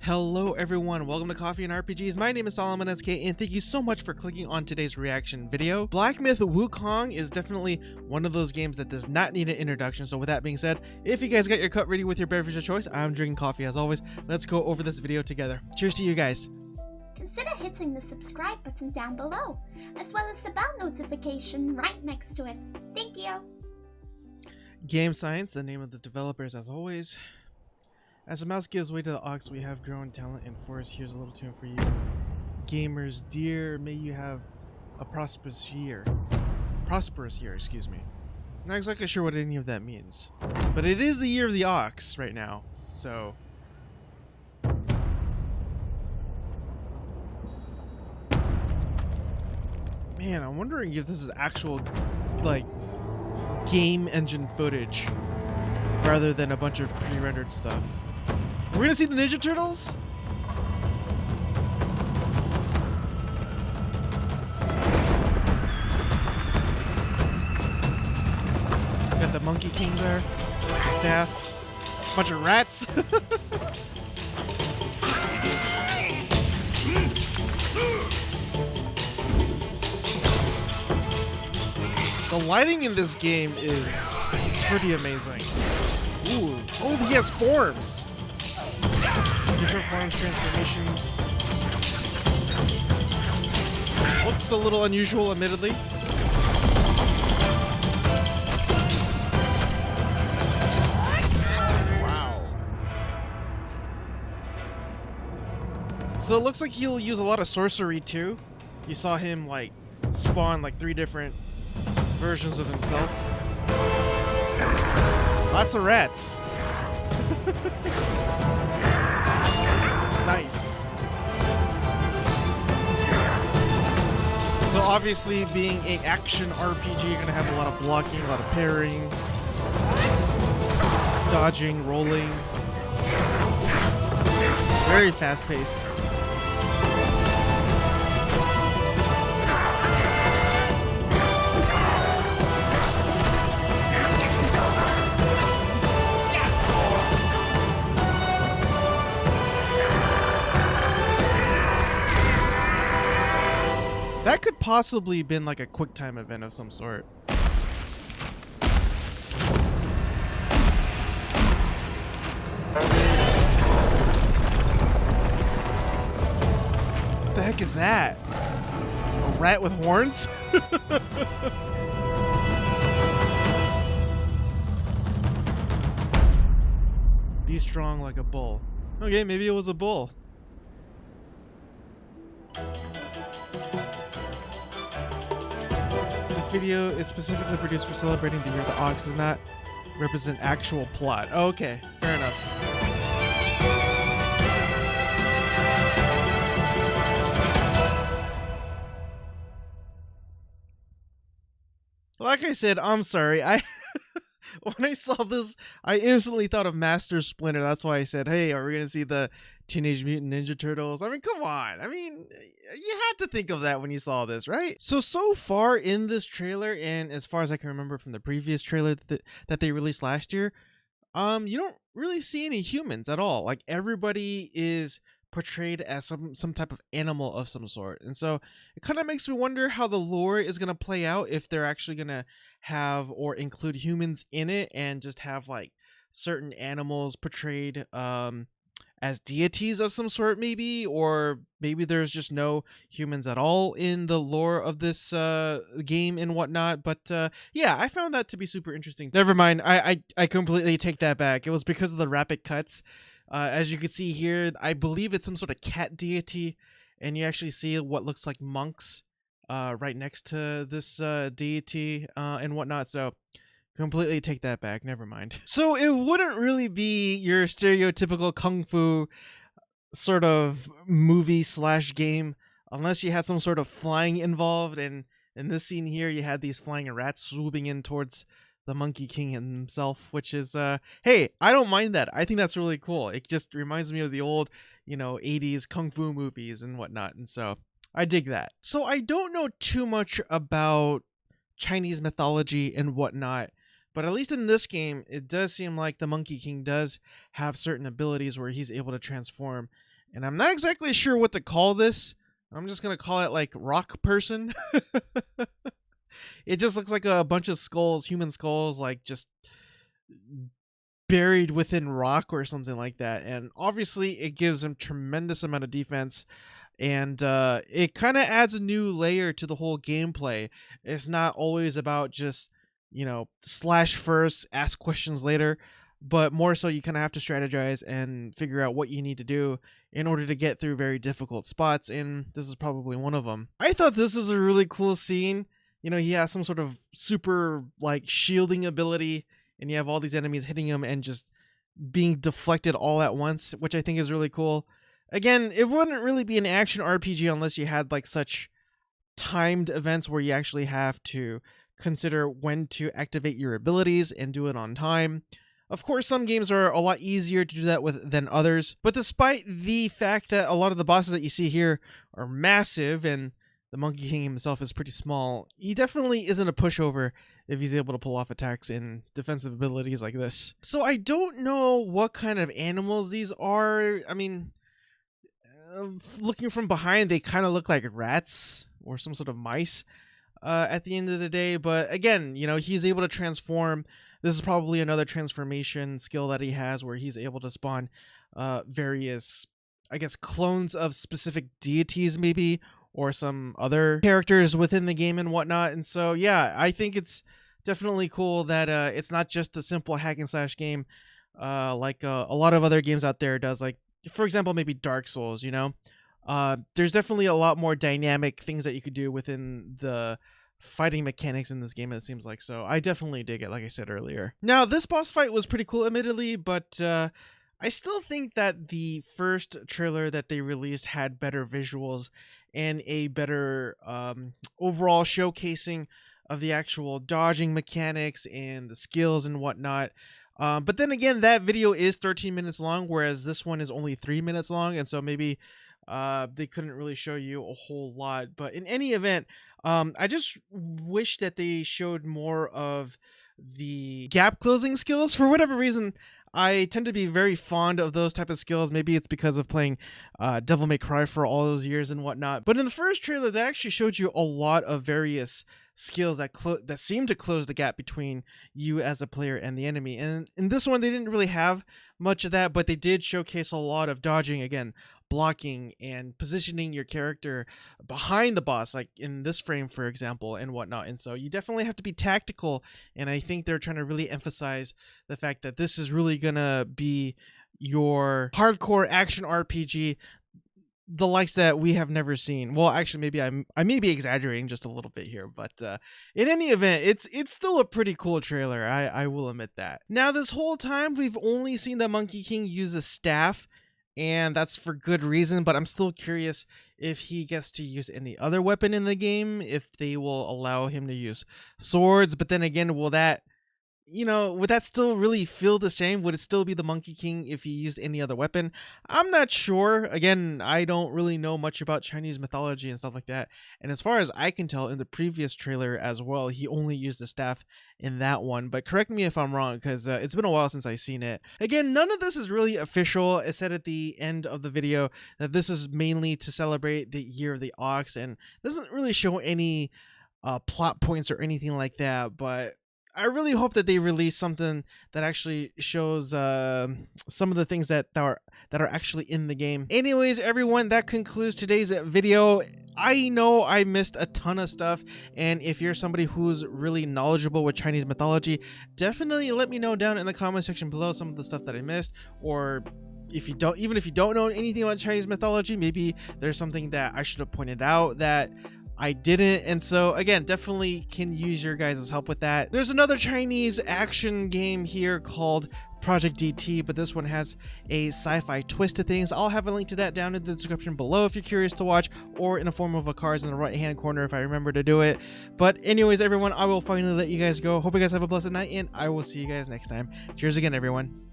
Hello everyone, welcome to Coffee and RPGs. My name is Solomon SK and thank you so much for clicking on today's reaction video. Black Myth Wukong is definitely one of those games that does not need an introduction, so with that being said, if you guys got your cup ready with your beverage of choice, I'm drinking coffee as always. Let's go over this video together. Cheers to you guys. Consider hitting the subscribe button down below, as well as the bell notification right next to it. Thank you! Game Science, the name of the developers as always. As the mouse gives way to the ox, we have grown talent and forest. Here's a little tune for you. Gamers dear, may you have a prosperous year. Excuse me. Not exactly sure what any of that means. But it is the year of the ox right now, so... Man, I'm wondering if this is actual, like, game engine footage rather than a bunch of pre-rendered stuff. We're gonna see the Ninja Turtles? Got the Monkey King there, staff, bunch of rats. The lighting in this game is pretty amazing. Ooh, oh, he has forms. Different forms, transformations. Looks a little unusual, admittedly. Wow. So it looks like he'll use a lot of sorcery too. You saw him like spawn like 3 different versions of himself. Lots of rats. Nice. So obviously being an action RPG, you're gonna have a lot of blocking, a lot of parrying, dodging, rolling. Very fast paced. That could possibly been like a quick time event of some sort. What the heck is that? A rat with horns? Be strong like a bull. Okay, maybe it was a bull. Video is specifically produced for celebrating the year. The ox does not represent actual plot. Oh, okay, fair enough. Like I said, I'm sorry. When I saw this, I instantly thought of Master Splinter. That's why I said, hey, are we going to see the Teenage Mutant Ninja Turtles? I mean, come on. I mean, you had to think of that when you saw this, right? So far in this trailer, and as far as I can remember from the previous trailer that they released last year, you don't really see any humans at all. Like, everybody is portrayed as some type of animal of some sort. And so it kind of makes me wonder how the lore is going to play out, if they're actually going to have or include humans in it and just have like certain animals portrayed as deities of some sort, maybe, or maybe there's just no humans at all in the lore of this game and whatnot. But yeah, I found that to be super interesting. Never mind, I completely take that back. It was because of the rapid cuts. As you can see here, I believe it's some sort of cat deity, and you actually see what looks like monks right next to this deity and whatnot. So completely take that back. Never mind. So it wouldn't really be your stereotypical kung fu sort of movie / game unless you had some sort of flying involved. And in this scene here, you had these flying rats swooping in towards the Monkey King himself, which is hey, I don't mind that. I think that's really cool. It just reminds me of the old, 80s kung fu movies and whatnot, and so I dig that. So I don't know too much about Chinese mythology and whatnot, But at least in this game, it does seem like the Monkey King does have certain abilities where he's able to transform And I'm not exactly sure what to call this. I'm just gonna call it like rock person. It just looks like a bunch of skulls, human skulls, like just buried within rock or something like that. And obviously it gives him tremendous amount of defense, and it kind of adds a new layer to the whole gameplay. It's not always about just, you know, slash first, ask questions later, but more so you kind of have to strategize and figure out what you need to do in order to get through very difficult spots, and this is probably one of them. I thought this was a really cool scene. You know, he has some sort of super like shielding ability, and you have all these enemies hitting him and just being deflected all at once, which I think is really cool. Again, it wouldn't really be an action RPG unless you had like such timed events where you actually have to consider when to activate your abilities and do it on time. Of course, some games are a lot easier to do that with than others, but despite the fact that a lot of the bosses that you see here are massive and the Monkey King himself is pretty small, he definitely isn't a pushover if he's able to pull off attacks and defensive abilities like this. So I don't know what kind of animals these are. I mean, looking from behind, they kind of look like rats or some sort of mice at the end of the day. But again, you know, he's able to transform. This is probably another transformation skill that he has where he's able to spawn various, I guess, clones of specific deities maybe, or some other characters within the game and whatnot. And so, yeah, I think it's definitely cool that it's not just a simple hack and slash game like a lot of other games out there does. Like, for example, maybe Dark Souls, you know? There's definitely a lot more dynamic things that you could do within the fighting mechanics in this game, it seems like. So I definitely dig it, like I said earlier. Now, this boss fight was pretty cool, admittedly, but I still think that the first trailer that they released had better visuals and a better overall showcasing of the actual dodging mechanics and the skills and whatnot. But then again, that video is 13 minutes long, whereas this one is only 3 minutes long, and so maybe they couldn't really show you a whole lot. But in any event, I just wish that they showed more of the gap closing skills. For whatever reason, I tend to be very fond of those type of skills. Maybe it's because of playing Devil May Cry for all those years and whatnot. But in the first trailer, they actually showed you a lot of various skills that seem to close the gap between you as a player and the enemy. And in this one, they didn't really have much of that, but they did showcase a lot of dodging, again, blocking and positioning your character behind the boss, like in this frame, for example, and whatnot. And so you definitely have to be tactical, and I think they're trying to really emphasize the fact that this is really gonna be your hardcore action RPG, the likes that we have never seen. Well, actually, maybe I may be exaggerating just a little bit here, but in any event, it's still a pretty cool trailer. I will admit that. Now, this whole time we've only seen the Monkey King use a staff, and that's for good reason, but I'm still curious if he gets to use any other weapon in the game, if they will allow him to use swords. But then again, will that, you know, would that still really feel the same? Would it still be the Monkey King if he used any other weapon? I'm not sure. Again, I don't really know much about Chinese mythology and stuff like that. And as far as I can tell, in the previous trailer as well, he only used the staff in that one. But correct me if I'm wrong, because it's been a while since I've seen it. Again, none of this is really official. It said at the end of the video that this is mainly to celebrate the Year of the Ox, and doesn't really show any plot points or anything like that. But I really hope that they release something that actually shows some of the things that are actually in the game. Anyways, everyone, that concludes today's video. I know I missed a ton of stuff, and if you're somebody who's really knowledgeable with Chinese mythology, definitely let me know down in the comment section below some of the stuff that I missed, or if you don't, even if you don't know anything about Chinese mythology, maybe there's something that I should have pointed out that I didn't. And so again, definitely can use your guys' help with that. There's another Chinese action game here called Project DT, but this one has a sci-fi twist to things. I'll have a link to that down in the description below if you're curious to watch, or in the form of a cards in the right hand corner if I remember to do it. But anyways, everyone, I will finally let you guys go. Hope you guys have a blessed night, and I will see you guys next time. Cheers again, everyone.